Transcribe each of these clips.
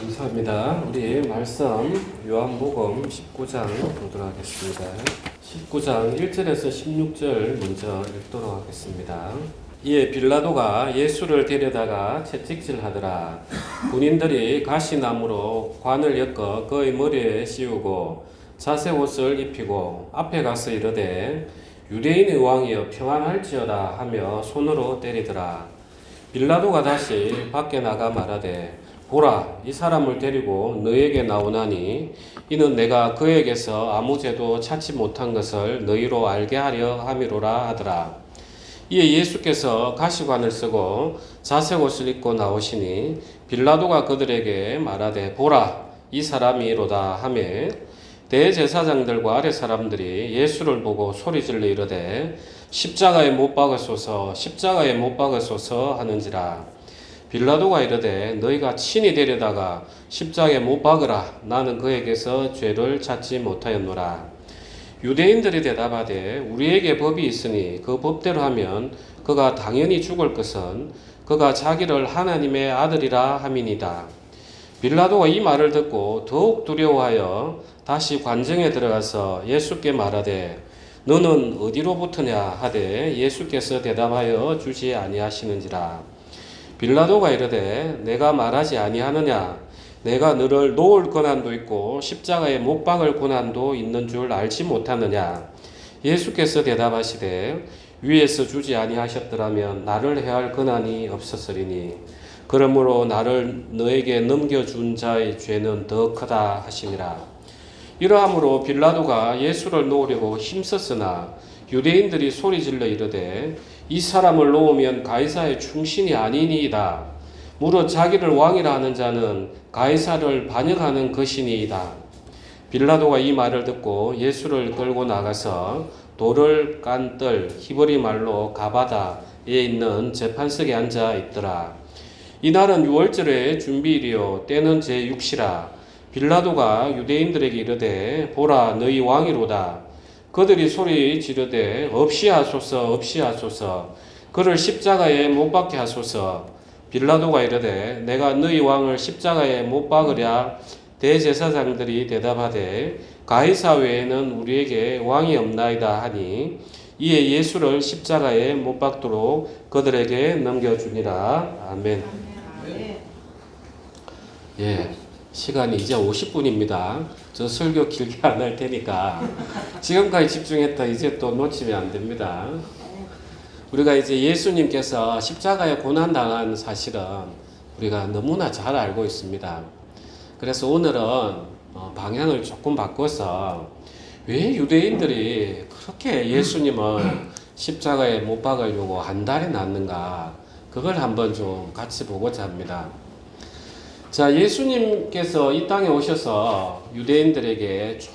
감사합니다. 우리 말씀 요한복음 19장 보도록 하겠습니다. 19장 1절에서 16절 먼저 읽도록 하겠습니다. 이에 빌라도가 예수를 데려다가 채찍질하더라. 군인들이 가시나무로 관을 엮어 그의 머리에 씌우고 자색옷을 입히고 앞에 가서 이르되 유대인의 왕이여 평안할지어다 하며 손으로 때리더라. 빌라도가 다시 밖에 나가 말하되 보라, 이 사람을 데리고 너에게 나오나니 이는 내가 그에게서 아무 죄도 찾지 못한 것을 너희로 알게 하려 함이로라 하더라. 이에 예수께서 가시관을 쓰고 자색옷을 입고 나오시니 빌라도가 그들에게 말하되 보라, 이 사람이로다 하매 대제사장들과 아래 사람들이 예수를 보고 소리질러 이르되 십자가에 못 박으소서, 십자가에 못 박으소서 하는지라. 빌라도가 이르되 너희가 친히 데려다가 십자가에 못 박으라. 나는 그에게서 죄를 찾지 못하였노라. 유대인들이 대답하되 우리에게 법이 있으니 그 법대로 하면 그가 당연히 죽을 것은 그가 자기를 하나님의 아들이라 함이니이다. 빌라도가 이 말을 듣고 더욱 두려워하여 다시 관정에 들어가서 예수께 말하되 너는 어디로부터냐 하되 예수께서 대답하여 주지 아니하시는지라. 빌라도가 이르되 내가 말하지 아니하느냐 내가 너를 놓을 권한도 있고 십자가에 못 박을 권한도 있는 줄 알지 못하느냐. 예수께서 대답하시되 위에서 주지 아니하셨더라면 나를 해할 권한이 없었으리니 그러므로 나를 너에게 넘겨준 자의 죄는 더 크다 하시니라. 이러함으로 빌라도가 예수를 놓으려고 힘썼으나 유대인들이 소리질러 이르되 이 사람을 놓으면 가이사의 충신이 아니니이다. 무릇 자기를 왕이라 하는 자는 가이사를 반역하는 것이니이다. 빌라도가 이 말을 듣고 예수를 끌고 나가서 돌을 깐 뜰 히브리 말로 가바다에 있는 재판석에 앉아 있더라. 이날은 유월절의 준비일이요 때는 제6시라. 빌라도가 유대인들에게 이르되 보라 너희 왕이로다. 그들이 소리 지르되 없이 하소서 없이 하소서 그를 십자가에 못 박게 하소서. 빌라도가 이르되 내가 너희 왕을 십자가에 못 박으랴. 대제사장들이 대답하되 가이사 외에는 우리에게 왕이 없나이다 하니 이에 예수를 십자가에 못 박도록 그들에게 넘겨주니라. 아멘. 예. 시간이 이제 50분입니다. 저 설교 길게 안 할 테니까 지금까지 집중했다 이제 또 놓치면 안 됩니다. 우리가 이제 예수님께서 십자가에 고난당한 사실은 우리가 너무나 잘 알고 있습니다. 그래서 오늘은 방향을 조금 바꿔서 왜 유대인들이 그렇게 예수님을 십자가에 못 박으려고 한 달에 낳는가 그걸 한번 좀 같이 보고자 합니다. 자, 예수님께서 이 땅에 오셔서 유대인들에게 쭉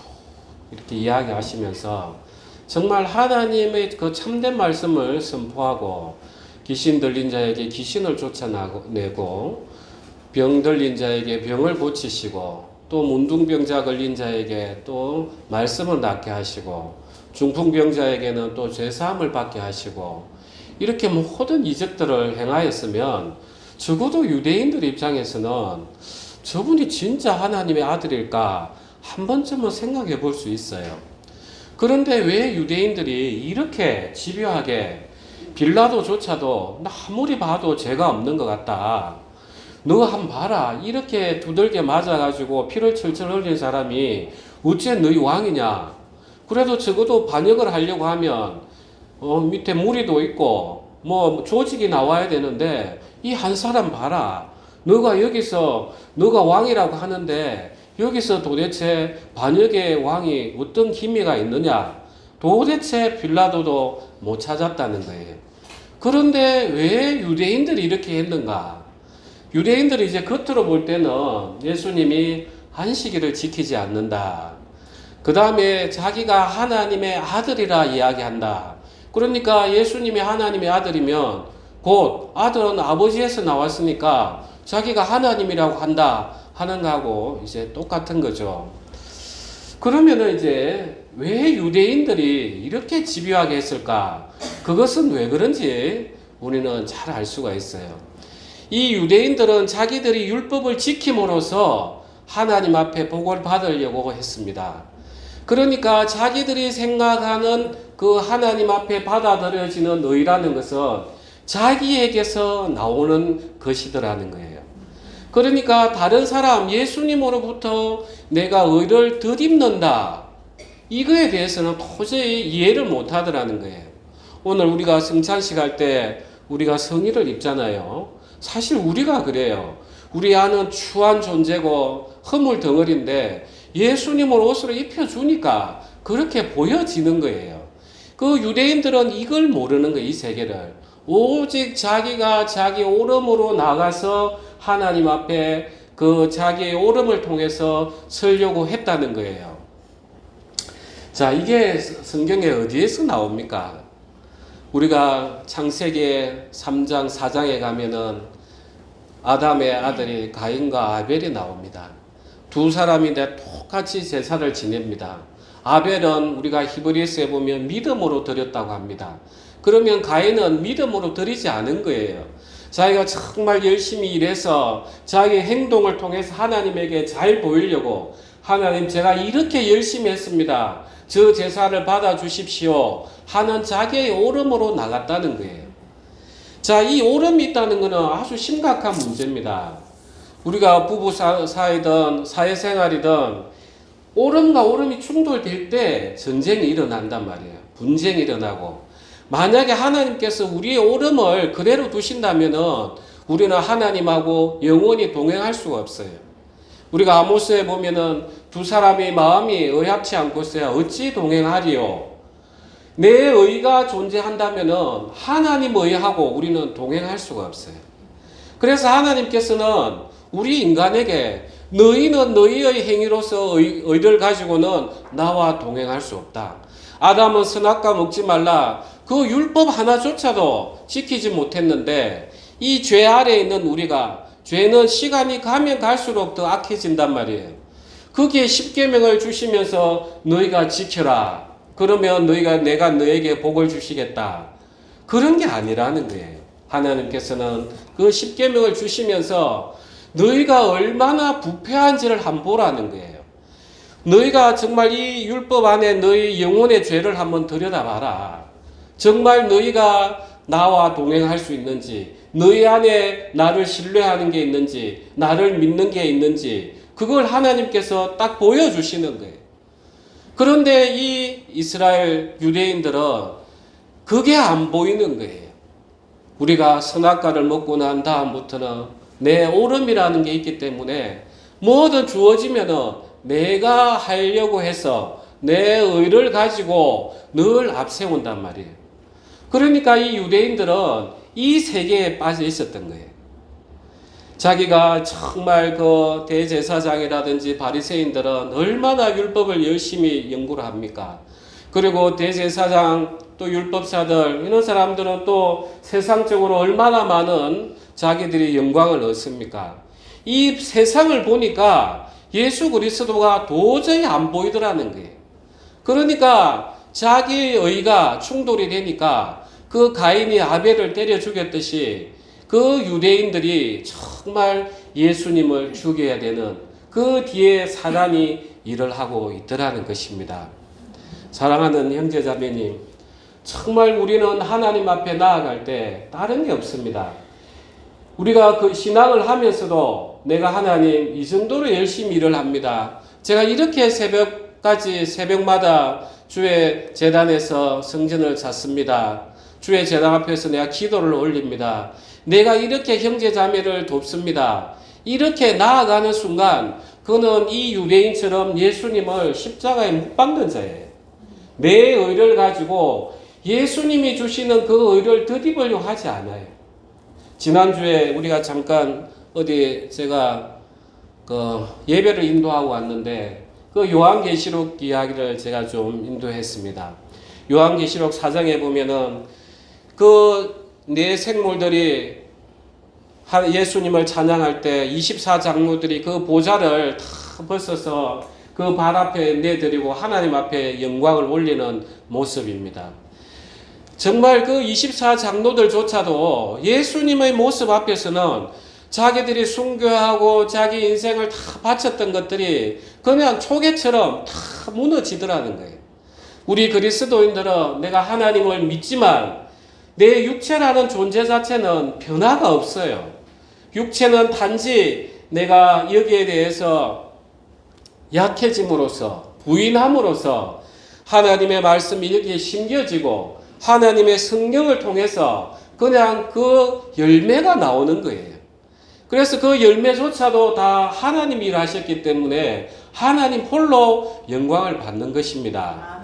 이렇게 이야기하시면서 정말 하나님의 그 참된 말씀을 선포하고 귀신 들린 자에게 귀신을 쫓아내고 병 들린 자에게 병을 고치시고 또 문둥병자 걸린 자에게 또 말씀을 낫게 하시고 중풍병자에게는 또 죄사함을 받게 하시고 이렇게 모든 이적들을 행하였으면 적어도 유대인들 입장에서는 저분이 진짜 하나님의 아들일까 한 번쯤은 생각해 볼 수 있어요. 그런데 왜 유대인들이 이렇게 집요하게 빌라도조차도 아무리 봐도 죄가 없는 것 같다. 너 한번 봐라. 이렇게 두들겨 맞아가지고 피를 철철 흘린 사람이 어째 너희 왕이냐. 그래도 적어도 반역을 하려고 하면 밑에 무리도 있고 뭐 조직이 나와야 되는데 이 한 사람 봐라. 너가 여기서 너가 왕이라고 하는데 여기서 도대체 반역의 왕이 어떤 기미가 있느냐. 도대체 빌라도도 못 찾았다는 거예요. 그런데 왜 유대인들이 이렇게 했는가? 유대인들이 이제 겉으로 볼 때는 예수님이 안식일을 지키지 않는다. 그 다음에 자기가 하나님의 아들이라 이야기한다. 그러니까 예수님이 하나님의 아들이면 곧 아들은 아버지에서 나왔으니까 자기가 하나님이라고 한다 하는 거하고 이제 똑같은 거죠. 그러면은 이제 왜 유대인들이 이렇게 집요하게 했을까? 그것은 왜 그런지 우리는 잘 알 수가 있어요. 이 유대인들은 자기들이 율법을 지킴으로써 하나님 앞에 복을 받으려고 했습니다. 그러니까 자기들이 생각하는 그 하나님 앞에 받아들여지는 의라는 것은 자기에게서 나오는 것이더라는 거예요. 그러니까 다른 사람, 예수님으로부터 내가 의를 덧입는다, 이거에 대해서는 도저히 이해를 못하더라는 거예요. 오늘 우리가 성찬식 할 때 우리가 성의를 입잖아요. 사실 우리가 그래요. 우리 안은 추한 존재고 허물 덩어리인데 예수님을 옷으로 입혀주니까 그렇게 보여지는 거예요. 그 유대인들은 이걸 모르는 거예요. 이 세계를. 오직 자기가 자기 오름으로 나가서 하나님 앞에 그 자기의 오름을 통해서 서려고 했다는 거예요. 자, 이게 성경에 어디에서 나옵니까? 우리가 창세기 3장, 4장에 가면은 아담의 아들이 가인과 아벨이 나옵니다. 두 사람이 똑같이 제사를 지냅니다. 아벨은 우리가 히브리서에 보면 믿음으로 드렸다고 합니다. 그러면 가인은 믿음으로 드리지 않은 거예요. 자기가 정말 열심히 일해서 자기 행동을 통해서 하나님에게 잘 보이려고, 하나님 제가 이렇게 열심히 했습니다, 저 제사를 받아주십시오 하는 자기의 오름으로 나갔다는 거예요. 자, 이 오름이 있다는 것은 아주 심각한 문제입니다. 우리가 부부 사이든 사회생활이든 오름과 오름이 충돌될 때 전쟁이 일어난단 말이에요. 분쟁이 일어나고, 만약에 하나님께서 우리의 오름을 그대로 두신다면은 우리는 하나님하고 영원히 동행할 수가 없어요. 우리가 아모스에 보면은 두 사람의 마음이 의합치 않고서야 어찌 동행하리요. 내 의가 존재한다면은 하나님 의하고 우리는 동행할 수가 없어요. 그래서 하나님께서는 우리 인간에게 너희는 너희의 행위로서 의를 가지고는 나와 동행할 수 없다. 아담은 선악과 먹지 말라, 그 율법 하나조차도 지키지 못했는데 이 죄 아래에 있는 우리가, 죄는 시간이 가면 갈수록 더 악해진단 말이에요. 거기에 십계명을 주시면서 너희가 지켜라, 그러면 내가 너에게 복을 주시겠다, 그런 게 아니라는 거예요. 하나님께서는 그 십계명을 주시면서 너희가 얼마나 부패한지를 한번 보라는 거예요. 너희가 정말 이 율법 안에 너희 영혼의 죄를 한번 들여다봐라. 정말 너희가 나와 동행할 수 있는지, 너희 안에 나를 신뢰하는 게 있는지, 나를 믿는 게 있는지, 그걸 하나님께서 딱 보여주시는 거예요. 그런데 이 이스라엘 유대인들은 그게 안 보이는 거예요. 우리가 선악과를 먹고 난 다음부터는 내 오름이라는 게 있기 때문에 뭐든 주어지면은 내가 하려고 해서 내 의를 가지고 늘 앞세운단 말이에요. 그러니까 이 유대인들은 이 세계에 빠져 있었던 거예요. 자기가 정말 그 대제사장이라든지 바리새인들은 얼마나 율법을 열심히 연구를 합니까? 그리고 대제사장 또 율법사들, 이런 사람들은 또 세상적으로 얼마나 많은 자기들이 영광을 얻습니까? 이 세상을 보니까 예수 그리스도가 도저히 안 보이더라는 거예요. 그러니까 자기의 의가 충돌이 되니까 그 가인이 아벨을 때려 죽였듯이 그 유대인들이 정말 예수님을 죽여야 되는 그 뒤에 사단이 일을 하고 있더라는 것입니다. 사랑하는 형제자매님, 정말 우리는 하나님 앞에 나아갈 때 다른 게 없습니다. 우리가 그 신앙을 하면서도 내가 하나님 이 정도로 열심히 일을 합니다, 제가 이렇게 새벽마다 주의 제단에서 성전을 찾습니다, 주의 제단 앞에서 내가 기도를 올립니다, 내가 이렇게 형제자매를 돕습니다, 이렇게 나아가는 순간 그는 이 유대인처럼 예수님을 십자가에 못 박는 자예요. 내 의를 가지고 예수님이 주시는 그 의를 덧입으려 하지 않아요. 지난주에 우리가 잠깐 어디 제가 그 예배를 인도하고 왔는데 그 요한계시록 이야기를 제가 좀 인도했습니다. 요한계시록 4장에 보면은 그 네 생물들이 예수님을 찬양할 때 24장로들이 그 보좌를 다 벗어서 그 발 앞에 내드리고 하나님 앞에 영광을 올리는 모습입니다. 정말 그 24장로들조차도 예수님의 모습 앞에서는 자기들이 순교하고 자기 인생을 다 바쳤던 것들이 그냥 초계처럼 다 무너지더라는 거예요. 우리 그리스도인들은 내가 하나님을 믿지만 내 육체라는 존재 자체는 변화가 없어요. 육체는 단지 내가 여기에 대해서 약해짐으로써, 부인함으로써 하나님의 말씀이 여기에 심겨지고 하나님의 성령을 통해서 그냥 그 열매가 나오는 거예요. 그래서 그 열매조차도 다 하나님이 일하셨기 때문에 하나님 홀로 영광을 받는 것입니다.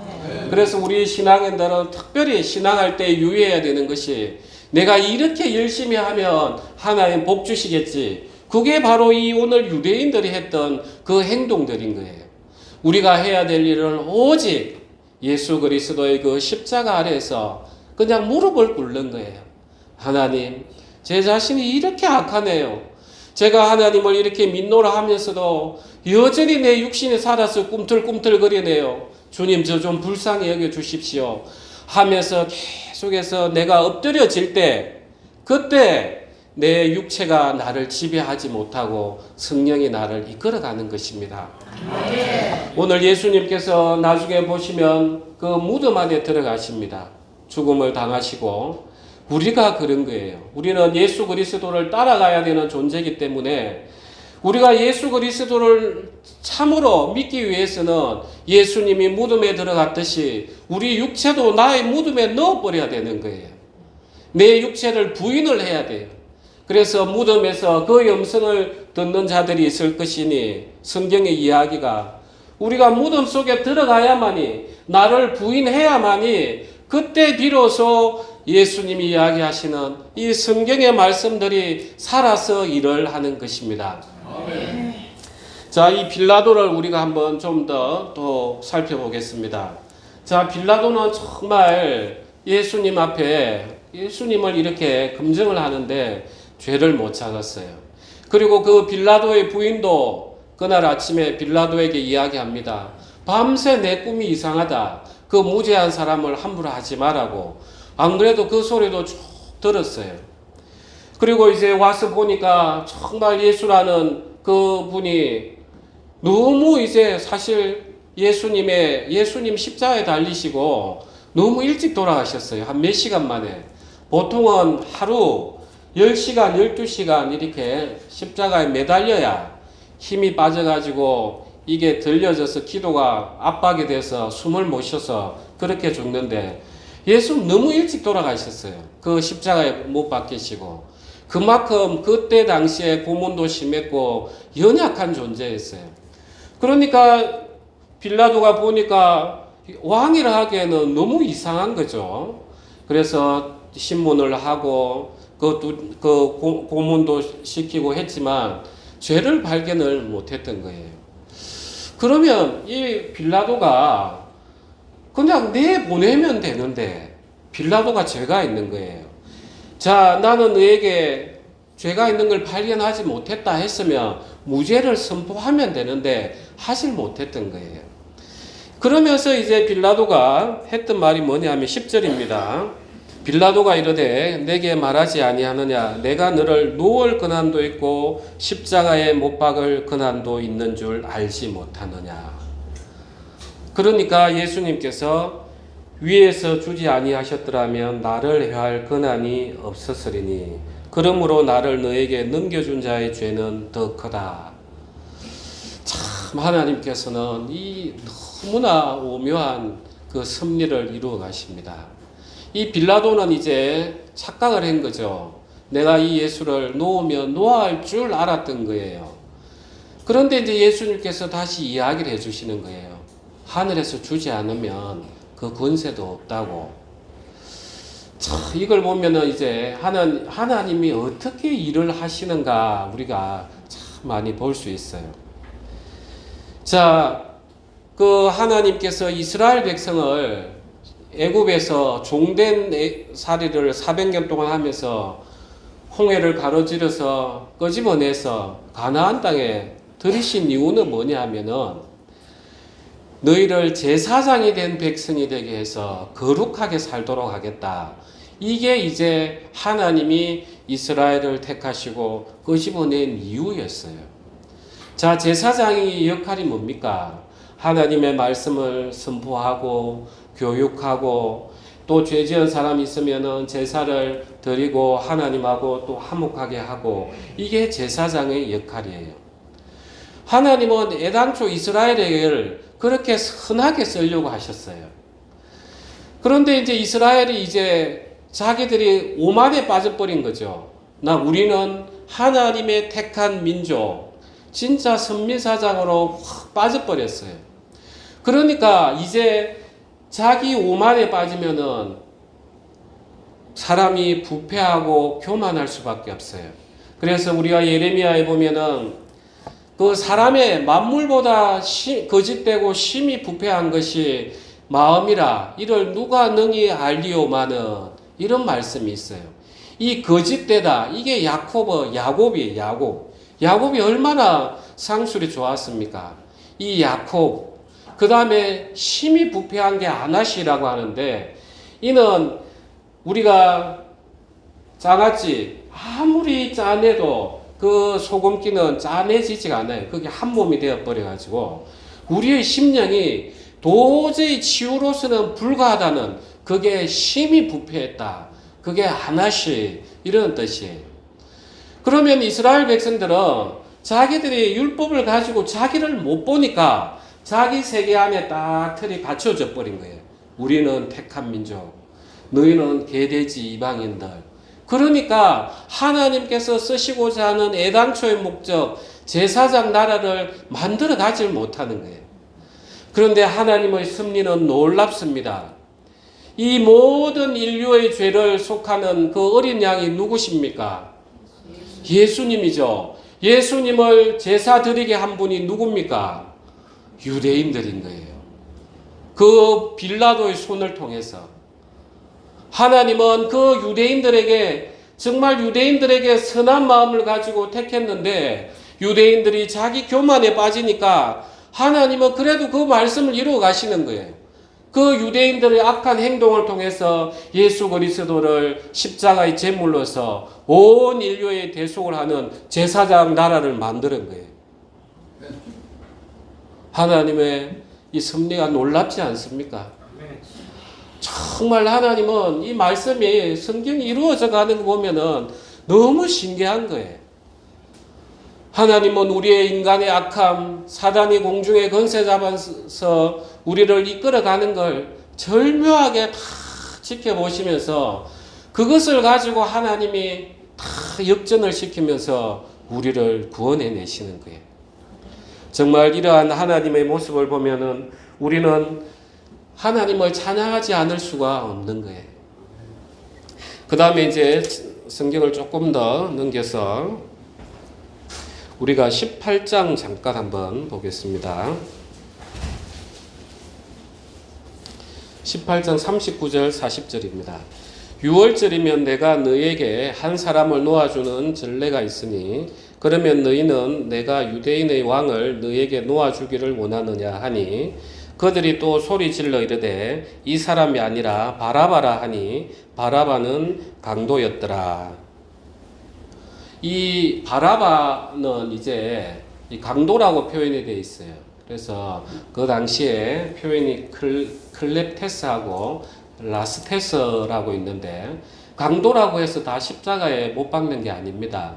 그래서 우리 신앙인들은 특별히 신앙할 때 유의해야 되는 것이 내가 이렇게 열심히 하면 하나님 복 주시겠지. 그게 바로 이 오늘 유대인들이 했던 그 행동들인 거예요. 우리가 해야 될 일은 오직 예수 그리스도의 그 십자가 아래에서 그냥 무릎을 꿇는 거예요. 하나님, 제 자신이 이렇게 악하네요. 제가 하나님을 이렇게 믿노라 하면서도 여전히 내 육신이 살아서 꿈틀꿈틀거리네요. 주님, 저 좀 불쌍히 여겨 주십시오. 하면서 계속해서 내가 엎드려질 때, 그때 내 육체가 나를 지배하지 못하고 성령이 나를 이끌어가는 것입니다. 오늘 예수님께서 나중에 보시면 그 무덤 안에 들어가십니다. 죽음을 당하시고 우리가 그런 거예요. 우리는 예수 그리스도를 따라가야 되는 존재이기 때문에 우리가 예수 그리스도를 참으로 믿기 위해서는 예수님이 무덤에 들어갔듯이 우리 육체도 나의 무덤에 넣어버려야 되는 거예요. 내 육체를 부인을 해야 돼요. 그래서 무덤에서 그 음성을 듣는 자들이 있을 것이니 성경의 이야기가 우리가 무덤 속에 들어가야만이 나를 부인해야만이 그때 비로소 예수님이 이야기하시는 이 성경의 말씀들이 살아서 일을 하는 것입니다. 자, 이 빌라도를 우리가 한번 좀 더 살펴보겠습니다. 자, 빌라도는 정말 예수님 앞에 예수님을 이렇게 검증을 하는데 죄를 못 찾았어요. 그리고 그 빌라도의 부인도 그날 아침에 빌라도에게 이야기합니다. 밤새 내 꿈이 이상하다. 그 무죄한 사람을 함부로 하지 말라고. 안 그래도 그 소리도 쭉 들었어요. 그리고 이제 와서 보니까 정말 예수라는 그 분이 너무 이제 사실 예수님 십자가에 달리시고 너무 일찍 돌아가셨어요. 한 몇 시간 만에. 보통은 하루 10시간, 12시간 이렇게 십자가에 매달려야 힘이 빠져가지고 이게 들려져서 기도가 압박이 돼서 숨을 못 쉬어서 그렇게 죽는데 예수는 너무 일찍 돌아가셨어요. 그 십자가에 못 박히시고. 그만큼 그때 당시에 고문도 심했고 연약한 존재였어요. 그러니까 빌라도가 보니까 왕이라 하기에는 너무 이상한 거죠. 그래서 신문을 하고 고문도 시키고 했지만 죄를 발견을 못했던 거예요. 그러면 이 빌라도가 그냥 내보내면 되는데 빌라도가 죄가 있는 거예요. 자, 나는 너에게 죄가 있는 걸 발견하지 못했다 했으면 무죄를 선포하면 되는데 하질 못했던 거예요. 그러면서 이제 빌라도가 했던 말이 뭐냐면 10절입니다. 빌라도가 이르되 내게 말하지 아니하느냐 내가 너를 놓을 권한도 있고 십자가에 못 박을 권한도 있는 줄 알지 못하느냐. 그러니까 예수님께서 위에서 주지 아니하셨더라면 나를 해할 권한이 없었으리니 그러므로 나를 너에게 넘겨준 자의 죄는 더 크다. 참 하나님께서는 이 너무나 오묘한 그 섭리를 이루어 가십니다. 이 빌라도는 이제 착각을 한 거죠. 내가 이 예수를 놓으면 놓아할 줄 알았던 거예요. 그런데 이제 예수님께서 다시 이야기를 해주시는 거예요. 하늘에서 주지 않으면 그 권세도 없다고. 참 이걸 보면은 이제 하나님이 어떻게 일을 하시는가 우리가 참 많이 볼 수 있어요. 자, 그 하나님께서 이스라엘 백성을 애굽에서 종된 살이를 400년 동안 하면서 홍해를 가로질러서 끄집어내서 가나안 땅에 들이신 이유는 뭐냐 하면은 너희를 제사장이 된 백성이 되게 해서 거룩하게 살도록 하겠다. 이게 이제 하나님이 이스라엘을 택하시고 끄집어낸 이유였어요. 자, 제사장의 역할이 뭡니까? 하나님의 말씀을 선포하고 교육하고 또 죄 지은 사람이 있으면은 제사를 드리고 하나님하고 또 화목하게 하고, 이게 제사장의 역할이에요. 하나님은 애당초 이스라엘을 그렇게 선하게 쓰려고 하셨어요. 그런데 이제 이스라엘이 이제 자기들이 오만에 빠져버린 거죠. 우리는 하나님의 택한 민족, 진짜 선민사장으로 확 빠져버렸어요. 그러니까 이제 자기 오만에 빠지면은 사람이 부패하고 교만할 수밖에 없어요. 그래서 우리가 예레미야에 보면은 그 사람의 만물보다 거짓되고 심히 부패한 것이 마음이라 이를 누가 능히 알리오마는, 이런 말씀이 있어요. 이 거짓되다, 이게 야곱이 얼마나 상술이 좋았습니까? 이 야곱, 그 다음에 심히 부패한 게 아나시라고 하는데, 이는 우리가 장아찌 아무리 짜내도 그 소금기는 짜내지지가 않아요. 그게 한 몸이 되어버려가지고 우리의 심령이 도저히 치유로서는 불가하다는, 그게 심히 부패했다, 그게 아나시, 이런 뜻이에요. 그러면 이스라엘 백성들은 자기들이 율법을 가지고 자기를 못 보니까 자기 세계 안에 딱 틀이 받쳐져 버린 거예요. 우리는 택한 민족, 너희는 개돼지 이방인들. 그러니까 하나님께서 쓰시고자 하는 애당초의 목적, 제사장 나라를 만들어 가지 못하는 거예요. 그런데 하나님의 섭리는 놀랍습니다. 이 모든 인류의 죄를 속하는 그 어린 양이 누구십니까? 예수님이죠. 예수님을 제사 드리게 한 분이 누굽니까? 유대인들인 거예요. 그 빌라도의 손을 통해서 하나님은 그 유대인들에게, 정말 유대인들에게 선한 마음을 가지고 택했는데 유대인들이 자기 교만에 빠지니까 하나님은 그래도 그 말씀을 이루어 가시는 거예요. 그 유대인들의 악한 행동을 통해서 예수 그리스도를 십자가의 제물로서 온 인류의 대속을 하는 제사장 나라를 만드는 거예요. 하나님의 이 섭리가 놀랍지 않습니까? 정말 하나님은 이 말씀이, 성경이 이루어져 가는 거 보면은 너무 신기한 거예요. 하나님은 우리의 인간의 악함, 사단이 공중에 권세 잡아서 우리를 이끌어가는 걸 절묘하게 다 지켜보시면서 그것을 가지고 하나님이 다 역전을 시키면서 우리를 구원해내시는 거예요. 정말 이러한 하나님의 모습을 보면은 우리는 하나님을 찬양하지 않을 수가 없는 거예요. 그 다음에 이제 성경을 조금 더 넘겨서 우리가 18장 잠깐 한번 보겠습니다. 18장 39절 40절입니다. 6월절이면 내가 너에게 한 사람을 놓아주는 전례가 있으니 그러면 너희는 내가 유대인의 왕을 너에게 놓아주기를 원하느냐 하니 그들이 또 소리질러 이르되 이 사람이 아니라 바라바라 하니 바라바는 강도였더라. 이 바라바는 이제 이 강도라고 표현이 되어 있어요. 그래서 그 당시에 표현이 클렙테스하고 라스테스라고 있는데, 강도라고 해서 다 십자가에 못 박는 게 아닙니다.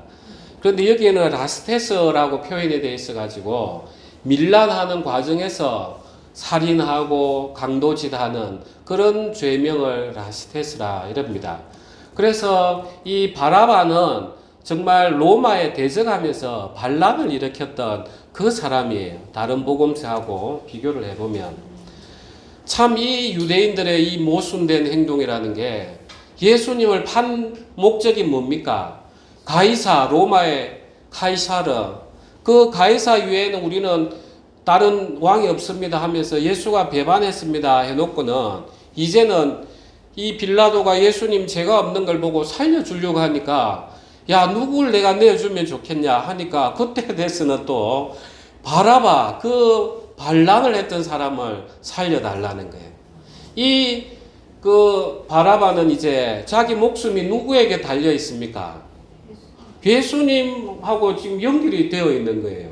그런데 여기에는 라스테스라고 표현이 되어 있어 가지고 밀란하는 과정에서 살인하고 강도짓하는 그런 죄명을 라스테스라 이럽니다. 그래서 이 바라바는 정말 로마에 대적하면서 반란을 일으켰던 그 사람이에요. 다른 복음서하고 비교를 해보면 참 이 유대인들의 이 모순된 행동이라는 게, 예수님을 판 목적이 뭡니까? 가이사, 로마의 카이사르, 그 가이사 위에는 우리는 다른 왕이 없습니다 하면서 예수가 배반했습니다 해놓고는 이제는 이 빌라도가 예수님 죄가 없는 걸 보고 살려주려고 하니까 야, 누굴 내가 내어주면 좋겠냐 하니까 그때 돼서는 또 바라바, 그 반란을 했던 사람을 살려달라는 거예요. 이 그 바라바는 이제 자기 목숨이 누구에게 달려 있습니까? 예수님하고 지금 연결이 되어 있는 거예요.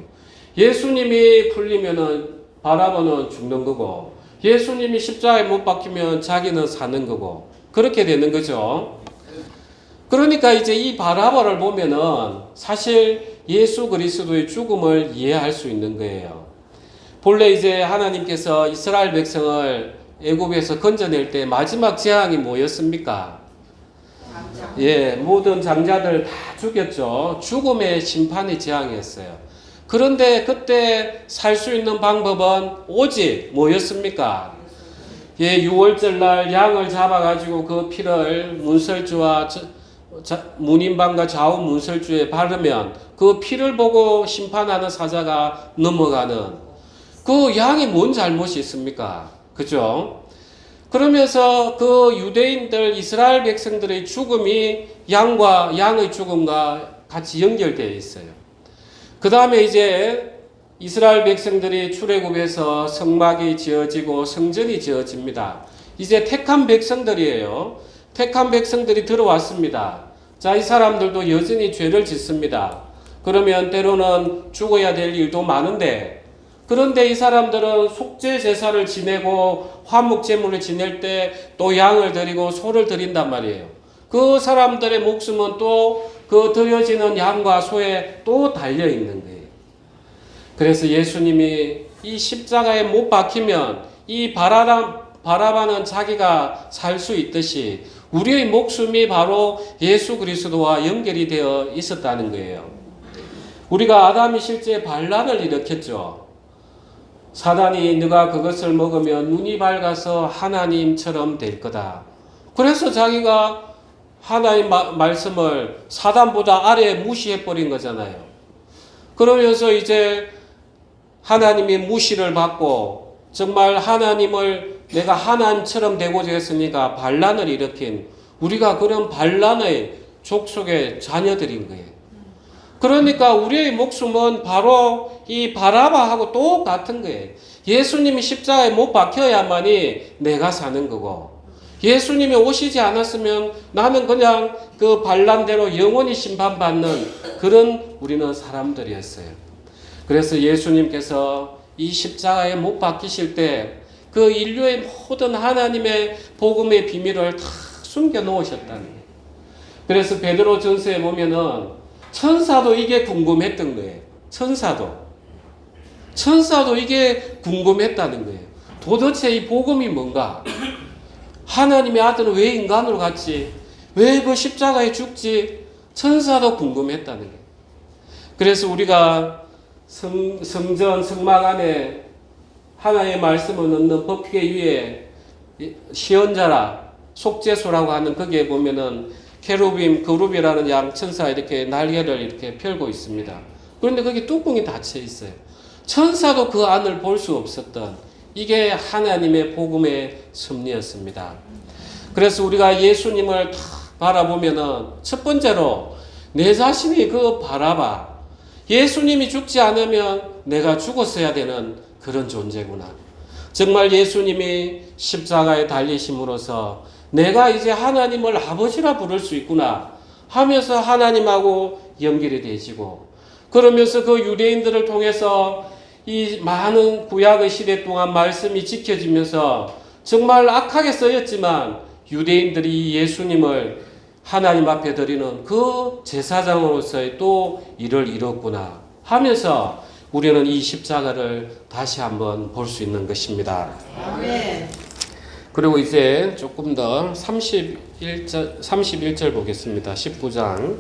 예수님이 풀리면은 바라바는 죽는 거고, 예수님이 십자가에 못 박히면 자기는 사는 거고, 그렇게 되는 거죠. 그러니까 이제 이 바라바를 보면은 사실 예수 그리스도의 죽음을 이해할 수 있는 거예요. 본래 이제 하나님께서 이스라엘 백성을 애굽에서 건져낼 때 마지막 재앙이 뭐였습니까? 예, 모든 장자들 다 죽였죠. 죽음의 심판의 재앙이었어요. 그런데 그때 살 수 있는 방법은 오직 뭐였습니까? 예, 6월절 날 양을 잡아가지고 그 피를 문설주와 문인방과 좌우 문설주에 바르면 그 피를 보고 심판하는 사자가 넘어가는 그 양이 뭔 잘못이 있습니까? 그죠? 그러면서 그 유대인들 이스라엘 백성들의 죽음이 양의 죽음과 같이 연결되어 있어요. 그 다음에 이제 이스라엘 백성들이 출애굽에서 성막이 지어지고 성전이 지어집니다. 이제 택한 백성들이에요. 택한 백성들이 들어왔습니다. 자, 이 사람들도 여전히 죄를 짓습니다. 그러면 때로는 죽어야 될 일도 많은데, 그런데 이 사람들은 속죄 제사를 지내고 화목 제물을 지낼 때 또 양을 드리고 소를 드린단 말이에요. 그 사람들의 목숨은 또 그 드려지는 양과 소에 또 달려 있는 거예요. 그래서 예수님이 이 십자가에 못 박히면 이 바라바는 자기가 살 수 있듯이 우리의 목숨이 바로 예수 그리스도와 연결이 되어 있었다는 거예요. 우리가 아담이 실제 반란을 일으켰죠. 사단이 네가 그것을 먹으면 눈이 밝아서 하나님처럼 될 거다. 그래서 자기가 하나님 말씀을 사단보다 아래에 무시해버린 거잖아요. 그러면서 이제 하나님이 무시를 받고 정말 하나님을 내가 하나님처럼 되고자 했으니까 반란을 일으킨 우리가 그런 반란의 족속의 자녀들인 거예요. 그러니까 우리의 목숨은 바로 이 바라바하고 똑같은 거예요. 예수님이 십자가에 못 박혀야만이 내가 사는 거고, 예수님이 오시지 않았으면 나는 그냥 그 반란대로 영원히 심판받는 그런 우리는 사람들이었어요. 그래서 예수님께서 이 십자가에 못 박히실 때 그 인류의 모든 하나님의 복음의 비밀을 다 숨겨 놓으셨다는 거예요. 그래서 베드로 전서에 보면은 천사도 이게 궁금했던 거예요. 천사도 이게 궁금했다는 거예요. 도대체 이 복음이 뭔가? 하나님의 아들은 왜 인간으로 갔지? 왜 그 십자가에 죽지? 천사도 궁금했다는 거예요. 그래서 우리가 성전, 성막 안에 하나님의 말씀을 넣는 법궤 위에 시언자라, 속죄소라고 하는 거기에 보면은 케루빔, 그룹이라는 양 천사 이렇게 날개를 이렇게 펼고 있습니다. 그런데 거기 뚜껑이 닫혀 있어요. 천사도 그 안을 볼 수 없었던 이게 하나님의 복음의 섭리였습니다. 그래서 우리가 예수님을 다 바라보면은 첫 번째로 내 자신이 그 바라봐. 예수님이 죽지 않으면 내가 죽었어야 되는 그런 존재구나. 정말 예수님이 십자가에 달리심으로써 내가 이제 하나님을 아버지라 부를 수 있구나 하면서 하나님하고 연결이 되지고, 그러면서 그 유대인들을 통해서 이 많은 구약의 시대 동안 말씀이 지켜지면서 정말 악하게 쓰였지만 유대인들이 예수님을 하나님 앞에 드리는 그 제사장으로서의 또 일을 이뤘구나 하면서 우리는 이 십자가를 다시 한번 볼 수 있는 것입니다. 아멘. 그리고 이제 조금 더 31절 보겠습니다. 19장.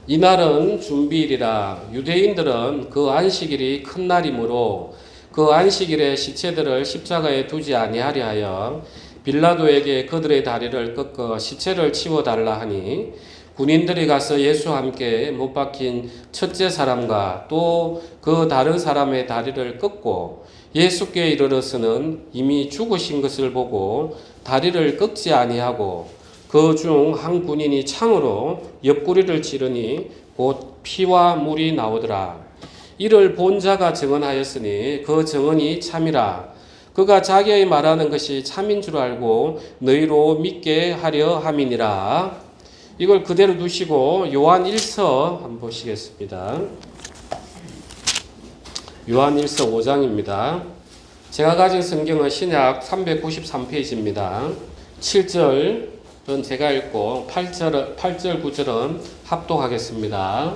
이날은 준비일이라 유대인들은 그 안식일이 큰 날이므로 그 안식일에 시체들을 십자가에 두지 아니하려 하여 빌라도에게 그들의 다리를 꺾어 시체를 치워달라 하니, 군인들이 가서 예수와 함께 못 박힌 첫째 사람과 또 그 다른 사람의 다리를 꺾고 예수께 이르러서는 이미 죽으신 것을 보고 다리를 꺾지 아니하고 그 중 한 군인이 창으로 옆구리를 찌르니 곧 피와 물이 나오더라. 이를 본 자가 증언하였으니 그 증언이 참이라. 그 그가 자기의 말하는 것이 참인 줄 알고 너희로 믿게 하려 함이니라. 이걸 그대로 두시고 요한 1서 한번 보시겠습니다. 요한 1서 5장입니다. 제가 가진 성경은 신약 393페이지입니다. 7절은 제가 읽고 8절 9절은 합독하겠습니다.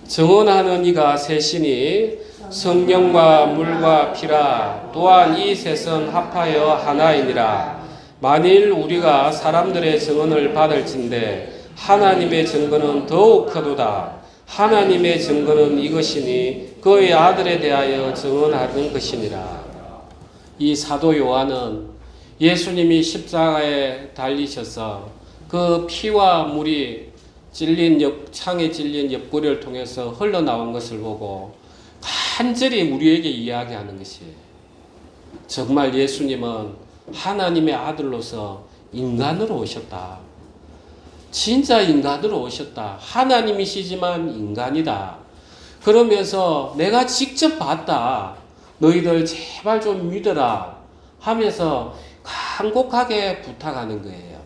증언하는 이가 셋이니 성령과 물과 피라. 또한 이 셋은 합하여 하나이니라. 만일 우리가 사람들의 증언을 받을진대 하나님의 증거는 더욱 크도다. 하나님의 증거는 이것이니 그의 아들에 대하여 증언하는 것이니라. 이 사도 요한은 예수님이 십자가에 달리셔서 그 피와 물이 창에 찔린 옆구리를 통해서 흘러나온 것을 보고 간절히 우리에게 이야기하는 것이에요. 정말 예수님은 하나님의 아들로서 인간으로 오셨다. 진짜 인간으로 오셨다. 하나님이시지만 인간이다. 그러면서 내가 직접 봤다. 너희들 제발 좀 믿어라 하면서 간곡하게 부탁하는 거예요.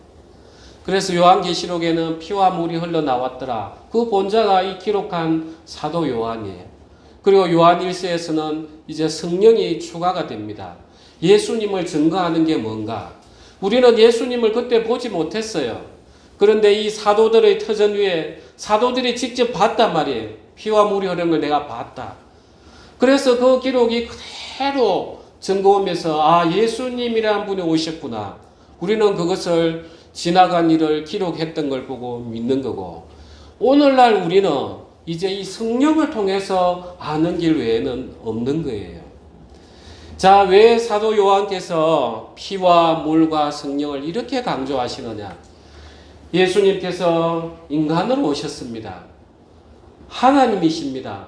그래서 요한계시록에는 피와 물이 흘러나왔더라. 그 본자가 이 기록한 사도 요한이에요. 그리고 요한 1서에서는 이제 성령이 추가가 됩니다. 예수님을 증거하는 게 뭔가? 우리는 예수님을 그때 보지 못했어요. 그런데 이 사도들의 터전 위에 사도들이 직접 봤단 말이에요. 피와 물이 흐르는 걸 내가 봤다. 그래서 그 기록이 그대로 증거오면서 아, 예수님이라는 분이 오셨구나. 우리는 그것을 지나간 일을 기록했던 걸 보고 믿는 거고, 오늘날 우리는 이제 이 성령을 통해서 아는 길 외에는 없는 거예요. 자, 왜 사도 요한께서 피와 물과 성령을 이렇게 강조하시느냐? 예수님께서 인간으로 오셨습니다. 하나님이십니다.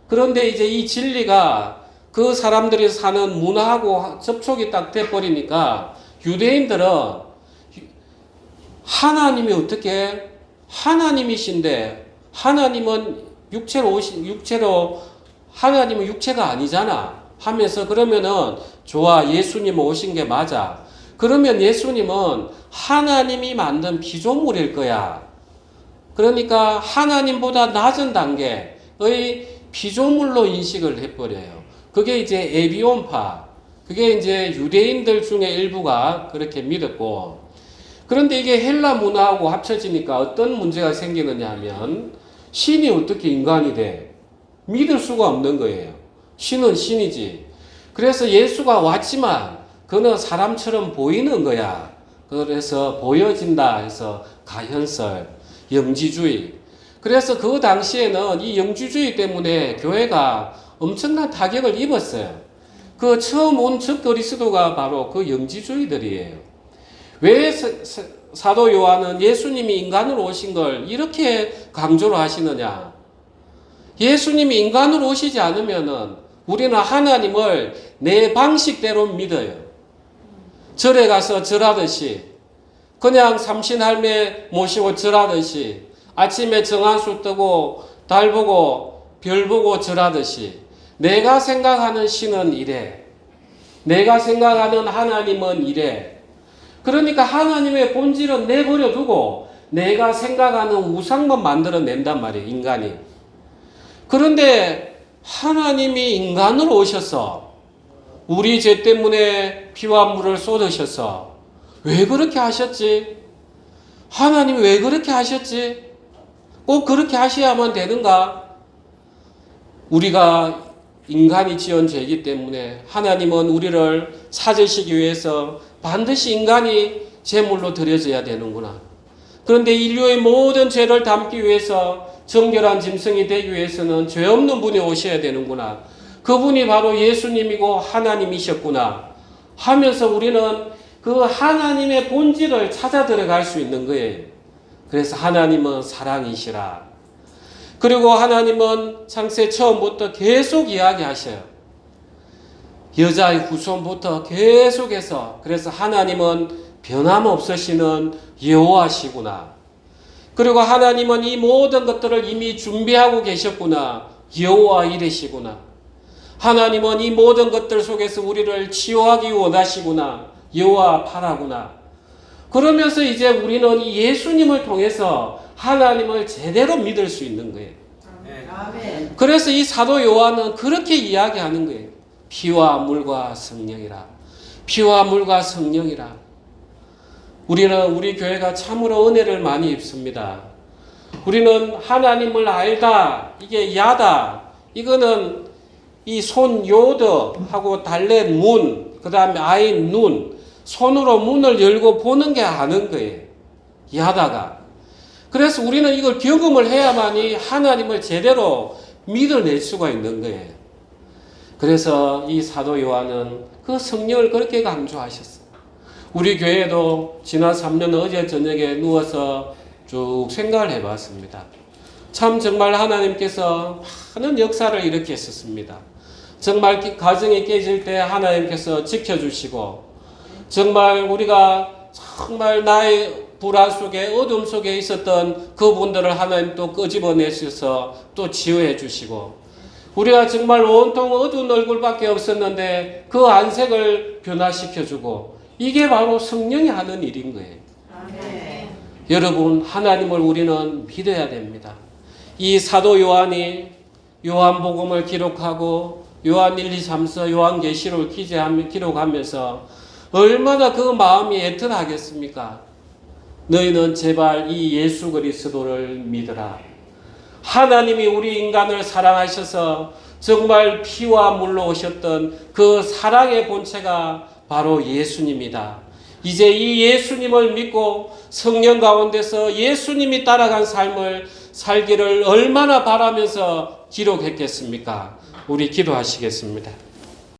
그런데 이제 이 진리가 그 사람들이 사는 문화하고 접촉이 딱 돼버리니까 유대인들은 하나님이 어떻게 하나님이신데 하나님은 육체로 하나님은 육체가 아니잖아 하면서 그러면은 좋아, 예수님 오신 게 맞아. 그러면 예수님은 하나님이 만든 피조물일 거야. 그러니까 하나님보다 낮은 단계의 피조물로 인식을 해버려요. 그게 이제 에비온파, 그게 이제 유대인들 중에 일부가 그렇게 믿었고, 그런데 이게 헬라 문화하고 합쳐지니까 어떤 문제가 생기느냐 하면 신이 어떻게 인간이 돼? 믿을 수가 없는 거예요. 신은 신이지. 그래서 예수가 왔지만 그는 사람처럼 보이는 거야. 그래서 보여진다 해서 가현설, 영지주의. 그래서 그 당시에는 이 영지주의 때문에 교회가 엄청난 타격을 입었어요. 그 처음 온 적그리스도가 바로 그 영지주의들이에요. 왜 사도 요한은 예수님이 인간으로 오신 걸 이렇게 강조를 하시느냐? 예수님이 인간으로 오시지 않으면은 우리는 하나님을 내 방식대로 믿어요. 절에 가서 절하듯이, 그냥 삼신할매 모시고 절하듯이, 아침에 정한수 뜨고 달 보고 별 보고 절하듯이, 내가 생각하는 신은 이래, 내가 생각하는 하나님은 이래. 그러니까 하나님의 본질은 내버려 두고 내가 생각하는 우상만 만들어낸단 말이에요, 인간이. 그런데 하나님이 인간으로 오셔서 우리 죄 때문에 피와 물을 쏟으셔서 왜 그렇게 하셨지? 하나님이 왜 그렇게 하셨지? 꼭 그렇게 하셔야만 되는가? 우리가 인간이 지은 죄이기 때문에 하나님은 우리를 찾으시기 위해서 반드시 인간이 제물로 드려져야 되는구나. 그런데 인류의 모든 죄를 담기 위해서 정결한 짐승이 되기 위해서는 죄 없는 분이 오셔야 되는구나. 그분이 바로 예수님이고 하나님이셨구나 하면서 우리는 그 하나님의 본질을 찾아 들어갈 수 있는 거예요. 그래서 하나님은 사랑이시라. 그리고 하나님은 창세 처음부터 계속 이야기하셔요. 여자의 후손부터 계속해서. 그래서 하나님은 변함없으시는 여호와시구나. 그리고 하나님은 이 모든 것들을 이미 준비하고 계셨구나. 여호와 이르시구나. 하나님은 이 모든 것들 속에서 우리를 치유하기 원하시구나. 여호와파라구나. 그러면서 이제 우리는 예수님을 통해서 하나님을 제대로 믿을 수 있는 거예요. 아멘. 그래서 이 사도 요한은 그렇게 이야기하는 거예요. 피와 물과 성령이라. 피와 물과 성령이라. 우리 교회가 참으로 은혜를 많이 입습니다. 우리는 하나님을 알다. 이게 야다. 이거는 이 손 요드하고 달렛 문, 그 다음에 아인 눈, 손으로 문을 열고 보는 게 아는 거예요. 야다가. 그래서 우리는 이걸 경험을 해야만이 하나님을 제대로 믿어낼 수가 있는 거예요. 그래서 이 사도 요한은 그 성령을 그렇게 강조하셨어요. 우리 교회도 지난 3년 어제 저녁에 누워서 쭉 생각을 해봤습니다. 참 정말 하나님께서 많은 역사를 일으켰었습니다. 정말 가정이 깨질 때 하나님께서 지켜주시고, 정말 우리가 정말 나의 불안 속에 어둠 속에 있었던 그분들을 하나님 또 끄집어내셔서 또 치유해 주시고, 우리가 정말 온통 어두운 얼굴밖에 없었는데 그 안색을 변화시켜 주고, 이게 바로 성령이 하는 일인 거예요. 아멘. 여러분, 하나님을 우리는 믿어야 됩니다. 이 사도 요한이 요한복음을 기록하고 요한 1, 2, 3서 요한계시록을 기록하면서 얼마나 그 마음이 애틋하겠습니까? 너희는 제발 이 예수 그리스도를 믿으라. 하나님이 우리 인간을 사랑하셔서 정말 피와 물로 오셨던 그 사랑의 본체가 바로 예수님이다. 이제 이 예수님을 믿고 성령 가운데서 예수님이 따라간 삶을 살기를 얼마나 바라면서 기록했겠습니까? 우리 기도하시겠습니다.